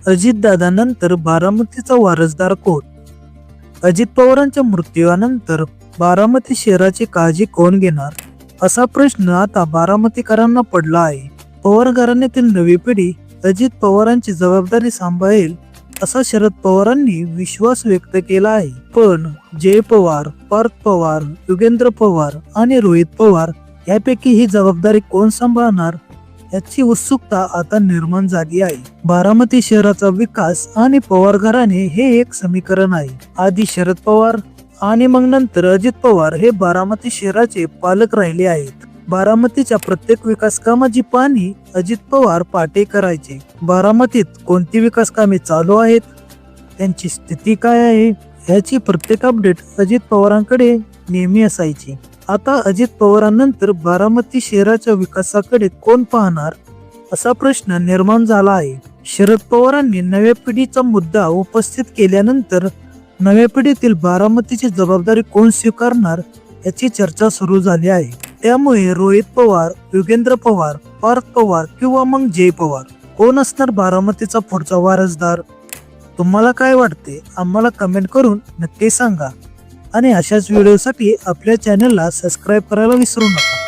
अजितदादानंतर बारामतीचा वारसदार कोण? अजित पवारांच्या मृत्यूनंतर बारामती शहराची काळजी कोण घेणार, असा प्रश्न आता बारामतीकरांना पडला आहे. पवार घराण्यातील नवी पिढी अजित पवारांची जबाबदारी सांभाळेल असा शरद पवारांनी विश्वास व्यक्त केला आहे. पण जय पवार, पार्थ पवार, युगेंद्र पवार आणि रोहित पवार यापैकी ही जबाबदारी कोण सांभाळणार याची उत्सुकता आता निर्माण झाली आहे. बारामती शहराचा विकास आणि पवार घराणे हे एक समीकरण आहे. आधी शरद पवार आणि मग नंतर अजित पवार हे बारामती शहराचे पालक राहिले आहेत. बारामतीच्या प्रत्येक विकास कामाची पाहणी अजित पवार पाटे करायचे. बारामतीत कोणती विकास कामे चालू आहेत, त्यांची स्थिती काय आहे याची प्रत्येक अपडेट अजित पवारांकडे नेहमी असायची. आता अजित पवारांनंतर बारामती शहराच्या विकासाकडे कोण पाहणार असा प्रश्न निर्माण झाला आहे. शरद पवारांनी नव्या पिढीचा मुद्दा उपस्थित केल्यानंतर नव्या पिढीतील बारामतीची जबाबदारी कोण स्वीकारणार याची चर्चा सुरू झाली आहे. त्यामुळे रोहित पवार, युगेंद्र पवार, पार्थ पवार किंवा मग जय पवार कोण असणार बारामतीचा पुढचा वारसदार? तुम्हाला काय वाटते आम्हाला कमेंट करून नक्की सांगा आणि अशाच व्हिडिओसाठी आपल्या चॅनलला सबस्क्राईब करायला विसरू नका.